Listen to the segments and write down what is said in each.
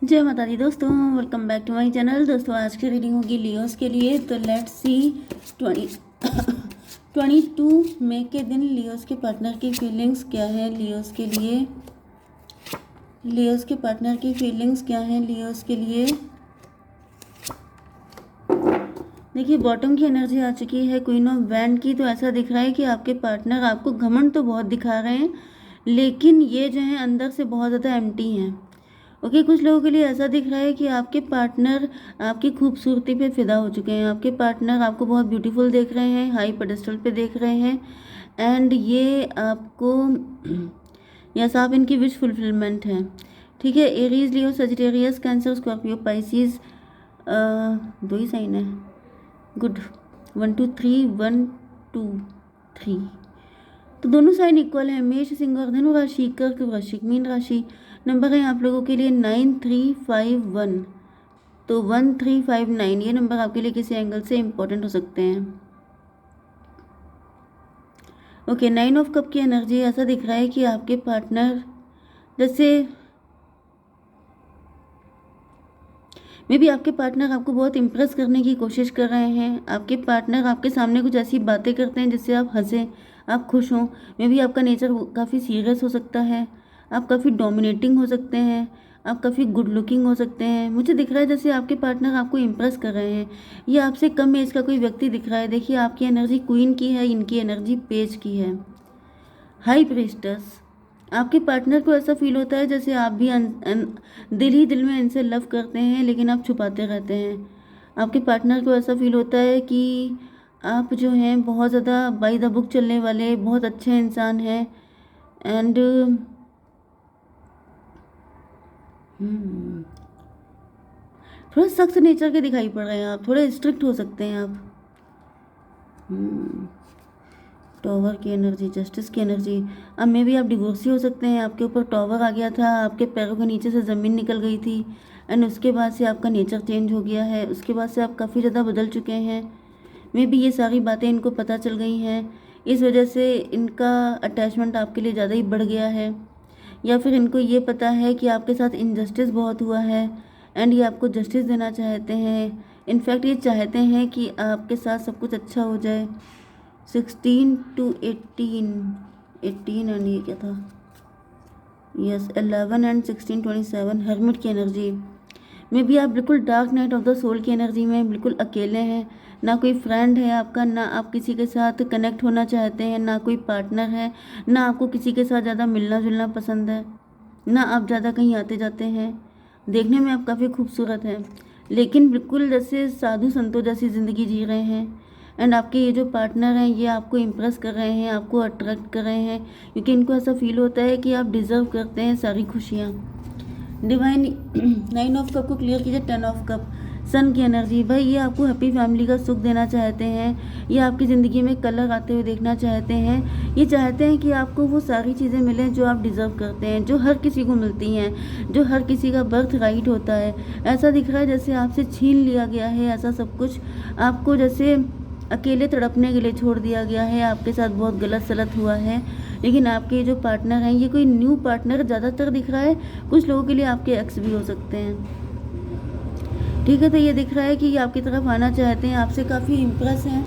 जय माता दी दोस्तों, welcome back to my channel. दोस्तों आज की रीडिंग होगी लियोस के लिए। तो लेट्स सी 22 मई के दिन लियोस के पार्टनर की फीलिंग्स क्या है लियोस के लिए। लियोस के पार्टनर की फीलिंग्स क्या है लियोस के लिए। देखिए बॉटम की एनर्जी आ चुकी है, क्वीन ऑफ वैंड की। तो ऐसा दिख रहा है कि आपके पार्टनर आपको घमंड तो बहुत दिखा रहे हैं, लेकिन ये जो है अंदर से बहुत ज़्यादा एम्प्टी हैं। ओके, कुछ लोगों के लिए ऐसा दिख रहा है कि आपके पार्टनर आपकी खूबसूरती पे फिदा हो चुके हैं। आपके पार्टनर आपको बहुत ब्यूटीफुल देख रहे हैं, हाई पेडेस्टल पे देख रहे हैं, एंड ये आपको या साफ इनकी विश फुलफिलमेंट है। ठीक है, एरीज, लियो, सजिटेरियस, कैंसर, स्कॉर्पियो, पाइसिस, दो ही साइन है। गुड, 1 2 3 1 2 3। तो दोनों साइन इक्वल है। मेष, सिंह और धनु राशि, कर्क, वृश्चिक, मीन राशि। नंबर है आप लोगों के लिए 9351। तो 1359 ये नंबर आपके लिए किसी एंगल से इम्पोर्टेंट हो सकते हैं। ओके, 9 ऑफ कप की एनर्जी ऐसा दिख रहा है कि आपके पार्टनर जैसे मे भी आपके पार्टनर आपको बहुत इम्प्रेस करने की कोशिश कर रहे हैं। आपके पार्टनर आपके सामने कुछ ऐसी बातें करते हैं जिससे आप हंसें, आप खुश हों। मे भी आपका नेचर काफ़ी सीरियस हो सकता है, आप काफ़ी डोमिनेटिंग हो सकते हैं, आप काफ़ी गुड लुकिंग हो सकते हैं। मुझे दिख रहा है जैसे आपके पार्टनर आपको इम्प्रेस कर रहे हैं। ये आपसे कम एज का कोई व्यक्ति दिख रहा है। देखिए आपकी एनर्जी क्वीन की है, इनकी एनर्जी पेज की है। हाई प्रीस्टस, आपके पार्टनर को ऐसा फील होता है जैसे आप भी दिल ही दिल में इनसे लव करते हैं, लेकिन आप छुपाते रहते हैं। आपके पार्टनर को ऐसा फील होता है कि आप जो हैं बहुत ज़्यादा बाय द बुक चलने वाले बहुत अच्छे इंसान हैं, एंड थोड़ा सख्त नेचर के दिखाई पड़ रहे हैं। आप थोड़े स्ट्रिक्ट हो सकते हैं आप। टॉवर की एनर्जी, जस्टिस की एनर्जी। अब मे भी आप डिवोर्सी हो सकते हैं। आपके ऊपर टॉवर आ गया था, आपके पैरों के नीचे से ज़मीन निकल गई थी, एंड उसके बाद से आपका नेचर चेंज हो गया है। उसके बाद से आप काफ़ी ज़्यादा बदल चुके हैं। मे भी ये सारी बातें इनको पता चल गई हैं, इस वजह से इनका अटैचमेंट आपके लिए ज़्यादा ही बढ़ गया है। या फिर इनको ये पता है कि आपके साथ इनजस्टिस बहुत हुआ है, एंड ये आपको जस्टिस देना चाहते हैं। इनफैक्ट ये चाहते हैं कि आपके साथ सब कुछ अच्छा हो जाए। 16 to 18 एंड ये क्या था, यस 11 एंड 16 27 हर्मिट की एनर्जी में भी आप बिल्कुल dark night of the soul की एनर्जी में बिल्कुल अकेले हैं। ना कोई फ्रेंड है आपका, ना आप किसी के साथ कनेक्ट होना चाहते हैं, ना कोई पार्टनर है, ना आपको किसी के साथ ज़्यादा मिलना जुलना पसंद है, ना आप ज़्यादा कहीं आते जाते हैं। देखने में आप काफ़ी खूबसूरत हैं, लेकिन बिल्कुल जैसे साधु संतों जैसी ज़िंदगी जी रहे हैं। एंड आपके ये जो पार्टनर हैं ये आपको इम्प्रेस कर रहे हैं, आपको अट्रैक्ट कर रहे हैं, क्योंकि इनको ऐसा फील होता है कि आप डिज़र्व करते हैं सारी खुशियाँ। डिवाइन 9 ऑफ कप को क्लियर कीजिए। 10 ऑफ कप, सन की एनर्जी। भाई ये आपको हैप्पी फैमिली का सुख देना चाहते हैं, ये आपकी ज़िंदगी में कलर आते हुए देखना चाहते हैं। ये चाहते हैं कि आपको वो सारी चीज़ें मिलें जो आप डिज़र्व करते हैं, जो हर किसी को मिलती हैं, जो हर किसी का बर्थ राइट होता है। ऐसा दिख रहा है जैसे आपसे छीन लिया गया है ऐसा सब कुछ। आपको जैसे अकेले तड़पने के लिए छोड़ दिया गया है। आपके साथ बहुत गलत सलत हुआ है, लेकिन आपके जो पार्टनर हैं ये कोई न्यू पार्टनर ज़्यादातर दिख रहा है। कुछ लोगों के लिए आपके एक्स भी हो सकते हैं। ठीक है, तो ये दिख रहा है कि ये आपकी तरफ आना चाहते हैं, आपसे काफ़ी इम्प्रेस हैं।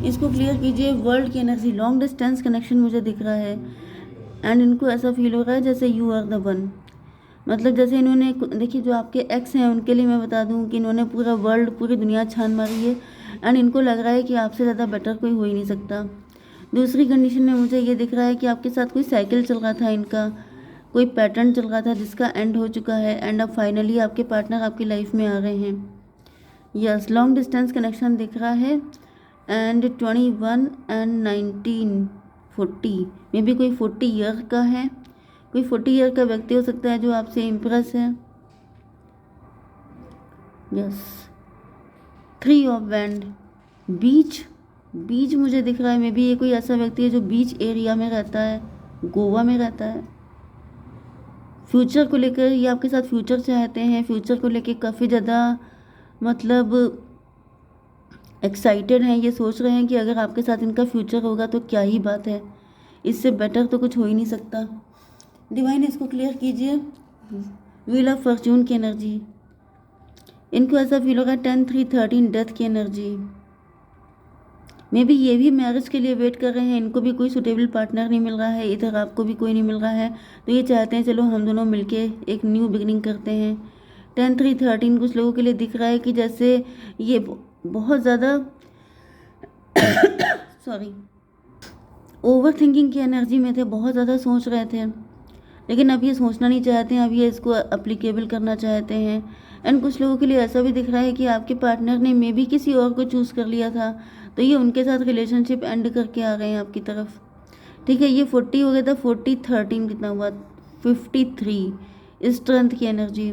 इसको क्लियर कीजिए। वर्ल्ड की एनर्जी, लॉन्ग डिस्टेंस कनेक्शन मुझे दिख रहा है, एंड इनको ऐसा फील हो रहा है जैसे यू आर द वन। मतलब जैसे इन्होंने, देखिए जो आपके एक्स हैं उनके लिए मैं बता दूं कि इन्होंने पूरा वर्ल्ड, पूरी दुनिया छान मारी है, एंड इनको लग रहा है कि आपसे ज़्यादा बेटर कोई हो ही नहीं सकता। दूसरी कंडीशन में मुझे ये दिख रहा है कि आपके साथ कोई साइकिल चल रहा था, इनका कोई पैटर्न चल रहा था जिसका एंड हो चुका है, एंड अब फाइनली आपके पार्टनर आपकी लाइफ में आ रहे हैं। यस, लॉन्ग डिस्टेंस कनेक्शन दिख रहा है, एंड 21 एंड 19 40 में भी कोई 40 ईयर का है, कोई 40 ईयर का व्यक्ति हो सकता है जो आपसे इम्प्रेस है। यस, 3 ऑफ वैंड, बीच, बीच मुझे दिख रहा है। मे बी ये कोई ऐसा व्यक्ति है जो बीच एरिया में रहता है, गोवा में रहता है। फ्यूचर को लेकर ये आपके साथ फ्यूचर चाहते हैं, फ्यूचर को लेकर काफ़ी ज़्यादा मतलब एक्साइटेड हैं। ये सोच रहे हैं कि अगर आपके साथ इनका फ्यूचर होगा तो क्या ही बात है, इससे बेटर तो कुछ हो ही नहीं सकता। डिवाइन इसको क्लियर कीजिए। व्हील ऑफ फॉर्चून की एनर्जी, इनको ऐसा फील होगा 10 3 13 डेथ की एनर्जी। मे बी ये भी मैरिज के लिए वेट कर रहे हैं, इनको भी कोई सुटेबल पार्टनर नहीं मिल रहा है, इधर आपको भी कोई नहीं मिल रहा है, तो ये चाहते हैं चलो हम दोनों मिलके एक न्यू बिगनिंग करते हैं। 10 3 13 कुछ लोगों के लिए दिख रहा है कि जैसे ये बहुत ज़्यादा सॉरी ओवर थिंकिंग की एनर्जी में थे, बहुत ज़्यादा सोच रहे थे, लेकिन अब ये सोचना नहीं चाहते हैं, अब ये इसको अप्लीकेबल करना चाहते हैं। एंड कुछ लोगों के लिए ऐसा भी दिख रहा है कि आपके पार्टनर ने मे बी किसी और को चूज़ कर लिया था, तो ये उनके साथ रिलेशनशिप एंड करके आ गए हैं आपकी तरफ। ठीक है, ये 40 हो गया था, 40 13 कितना हुआ, 53 स्ट्रेंथ की एनर्जी।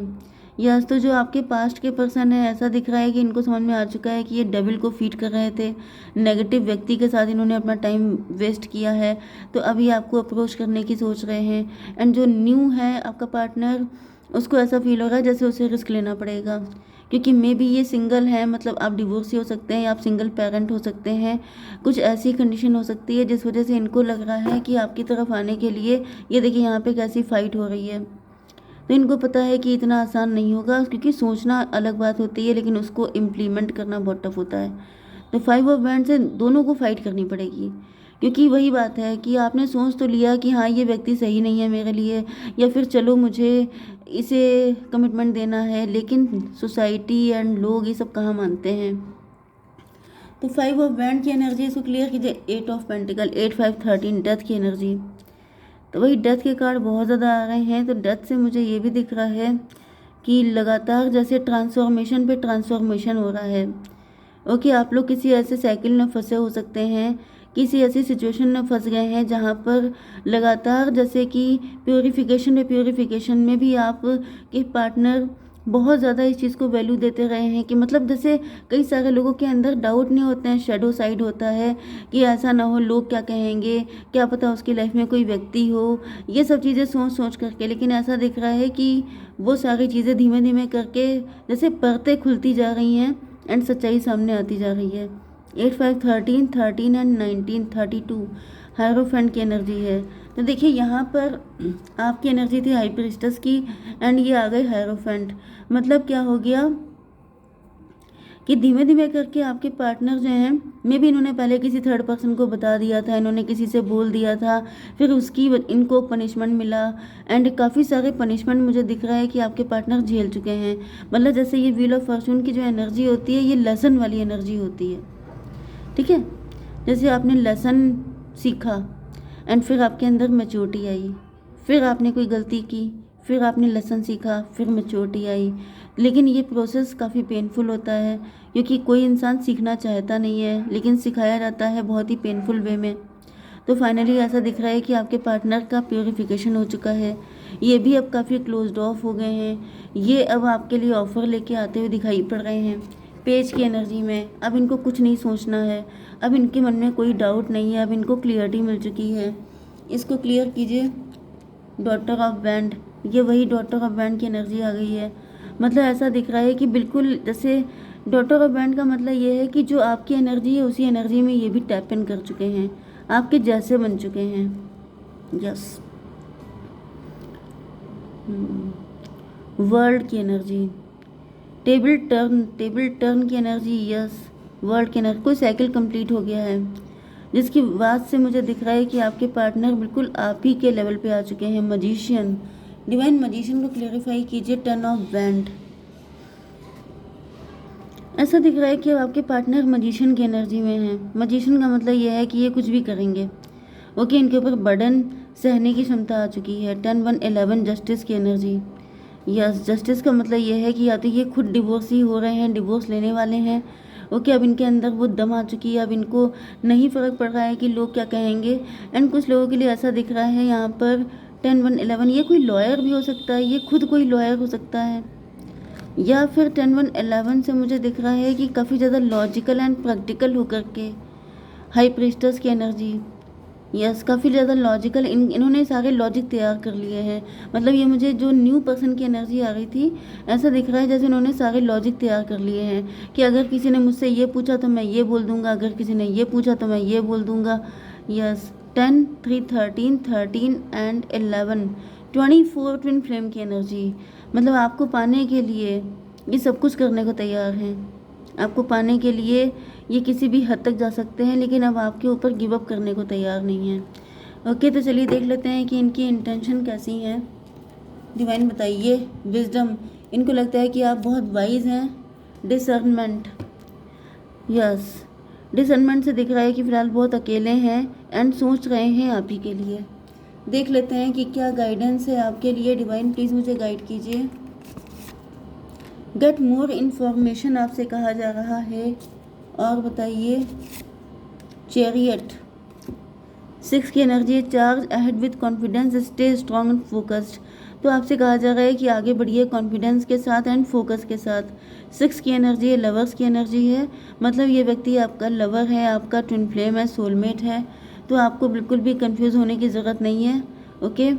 यस, तो जो आपके पास्ट के पर्सन है, ऐसा दिख रहा है कि इनको समझ में आ चुका है कि ये डेविल को फीड कर रहे थे, नेगेटिव व्यक्ति के साथ इन्होंने अपना टाइम वेस्ट किया है, तो अभी आपको अप्रोच करने की सोच रहे हैं। एंड जो न्यू है आपका पार्टनर, उसको ऐसा फील हो रहा है जैसे उसे रिस्क लेना पड़ेगा, क्योंकि मे बी ये सिंगल है, मतलब आप डिवोर्सी हो सकते हैं या आप सिंगल पेरेंट हो सकते हैं, कुछ ऐसी कंडीशन हो सकती है जिस वजह से इनको लग रहा है कि आपकी तरफ आने के लिए, ये देखिए यहाँ पे कैसी फाइट हो रही है, तो इनको पता है कि इतना आसान नहीं होगा, क्योंकि सोचना अलग बात होती है लेकिन उसको इम्प्लीमेंट करना बहुत टफ होता है। तो 5 ऑफ वैंड से दोनों को फाइट करनी पड़ेगी, क्योंकि वही बात है कि आपने सोच तो लिया कि हाँ ये व्यक्ति सही नहीं है मेरे लिए, या फिर चलो मुझे इसे कमिटमेंट देना है, लेकिन सोसाइटी एंड लोग ये सब कहाँ मानते हैं। तो 5 ऑफ वैंड की एनर्जी इसको क्लियर कीजिए। 8 ऑफ पेंटिकल, 8 5 13 डेथ की एनर्जी, तो वही डेथ के कार्ड बहुत ज़्यादा आ रहे हैं। तो डेथ से मुझे ये भी दिख रहा है कि लगातार जैसे ट्रांसफॉर्मेशन पे ट्रांसफॉर्मेशन हो रहा है। ओके, आप लोग किसी ऐसे साइकिल में फंसे हो सकते हैं, किसी ऐसी सिचुएशन में फंस गए हैं जहाँ पर लगातार जैसे कि प्योरीफिकेशन में भी आप के पार्टनर बहुत ज़्यादा इस चीज़ को वैल्यू देते रहे हैं, कि मतलब जैसे कई सारे लोगों के अंदर डाउट नहीं होते हैं, शेडो साइड होता है कि ऐसा ना हो, लोग क्या कहेंगे, क्या पता उसकी लाइफ में कोई व्यक्ति हो, ये सब चीज़ें सोच सोच करके, लेकिन ऐसा दिख रहा है कि वो सारी चीज़ें धीमे धीमे करके जैसे परतें खुलती जा रही हैं एंड सच्चाई सामने आती जा रही है। 8 5 13 13 एंड 19 32 हायरोफेंट की एनर्जी है। तो देखिए यहाँ पर आपकी एनर्जी थी हाई प्रीस्टेस की, एंड ये आ गए हायरोफेंट। मतलब क्या हो गया कि धीमे धीमे करके आपके पार्टनर जो हैं, मे भी इन्होंने पहले किसी थर्ड पर्सन को बता दिया था, इन्होंने किसी से बोल दिया था, फिर उसकी इनको पनिशमेंट मिला, एंड काफ़ी सारे पनिशमेंट मुझे दिख रहा है कि आपके पार्टनर झेल चुके हैं। मतलब जैसे ये व्हील ऑफ फॉर्चून की जो एनर्जी होती है, ये लेसन वाली एनर्जी होती है। ठीक है, जैसे आपने लेसन सीखा एंड फिर आपके अंदर मैच्योरिटी आई, फिर आपने कोई गलती की, फिर आपने लेसन सीखा, फिर मैच्योरिटी आई, लेकिन ये प्रोसेस काफ़ी पेनफुल होता है, क्योंकि कोई इंसान सीखना चाहता नहीं है, लेकिन सिखाया जाता है बहुत ही पेनफुल वे में। तो फाइनली ऐसा दिख रहा है कि आपके पार्टनर का प्योरीफिकेशन हो चुका है, ये भी अब काफ़ी क्लोज्ड ऑफ हो गए हैं, ये अब आपके लिए ऑफ़र लेके आते हुए दिखाई पड़ रहे हैं पेज की एनर्जी में। अब इनको कुछ नहीं सोचना है, अब इनके मन में कोई डाउट नहीं है, अब इनको क्लियरिटी मिल चुकी है। इसको क्लियर कीजिए। डॉटर ऑफ बैंड, ये वही डॉटर ऑफ बैंड की एनर्जी आ गई है। मतलब ऐसा दिख रहा है कि बिल्कुल जैसे डॉटर ऑफ बैंड का मतलब ये है कि जो आपकी एनर्जी है उसी एनर्जी में ये भी टैप इन कर चुके हैं, आपके जैसे बन चुके हैं। यस, वर्ल्ड की एनर्जी, टेबल टर्न की एनर्जी। यस, वर्ल्ड की एनर्जी, कोई साइकिल कंप्लीट हो गया है, जिसकी बात से मुझे दिख रहा है कि आपके पार्टनर बिल्कुल आप ही के लेवल पे आ चुके हैं। मजिशियन, डिवाइन मजिशियन को क्लेरिफाई कीजिए। 10 ऑफ बैंड, ऐसा दिख रहा है कि आपके पार्टनर मजिशियन की एनर्जी में है। मजिशियन का मतलब यह है कि ये कुछ भी करेंगे। ओके, इनके ऊपर बर्डन सहने की क्षमता आ चुकी है। 10 1 11 जस्टिस की एनर्जी। यस, जस्टिस का मतलब ये है कि या तो ये खुद डिवोर्स ही हो रहे हैं, डिवोर्स लेने वाले हैं। ओके, अब इनके अंदर वो दम आ चुकी है, अब इनको नहीं फ़र्क पड़ रहा है कि लोग क्या कहेंगे। एंड कुछ लोगों के लिए ऐसा दिख रहा है यहाँ पर 10 1 11, ये कोई लॉयर भी हो सकता है, ये खुद कोई लॉयर हो सकता है, या फिर 10 1 11 से मुझे दिख रहा है कि काफ़ी ज़्यादा लॉजिकल एंड प्रैक्टिकल होकर के हाई प्रीस्टर्स की एनर्जी। यस, काफ़ी ज़्यादा लॉजिकल, इन्होंने सारे लॉजिक तैयार कर लिए हैं। मतलब ये मुझे जो न्यू पर्सन की एनर्जी आ रही थी, ऐसा दिख रहा है जैसे उन्होंने सारे लॉजिक तैयार कर लिए हैं कि अगर किसी ने मुझसे ये पूछा तो मैं ये बोल दूंगा, अगर किसी ने ये पूछा तो मैं ये बोल दूंगा। यस, 10 3 13 13 एंड 11 24 ट्विन फ्लेम की एनर्जी, मतलब आपको पाने के लिए ये सब कुछ करने को तैयार हैं। आपको पाने के लिए ये किसी भी हद तक जा सकते हैं, लेकिन अब आपके ऊपर गिव अप करने को तैयार नहीं है। ओके, तो चलिए देख लेते हैं कि इनकी इंटेंशन कैसी है। डिवाइन बताइए। विजडम, इनको लगता है कि आप बहुत वाइज हैं। डिसर्नमेंट, यस, डिसर्नमेंट से दिख रहा है कि फ़िलहाल बहुत अकेले हैं एंड सोच रहे हैं आप ही के लिए। देख लेते हैं कि क्या गाइडेंस है आपके लिए। डिवाइन प्लीज़ मुझे गाइड कीजिए। गेट मोर इन्फॉर्मेशन आपसे कहा जा रहा है। और बताइए। चैरियट, 6 की एनर्जी है। Charge ahead with confidence, stay strong and focused. तो आपसे कहा जा रहा है कि आगे बढ़िए कॉन्फिडेंस के साथ एंड फोकस के साथ। 6 की एनर्जी है, लवर्स की एनर्जी है, मतलब ये व्यक्ति आपका लवर है, आपका ट्विन फ्लेम है, सोलमेट है। तो आपको बिल्कुल भी कंफ्यूज होने की ज़रूरत नहीं है। ओके,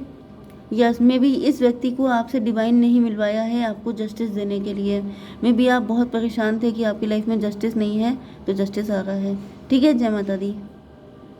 यस, मे बी इस व्यक्ति को आपसे डिवाइन नहीं मिलवाया है आपको जस्टिस देने के लिए। मे बी आप बहुत परेशान थे कि आपकी लाइफ में जस्टिस नहीं है, तो जस्टिस आ रहा है। ठीक है, जय माता दी।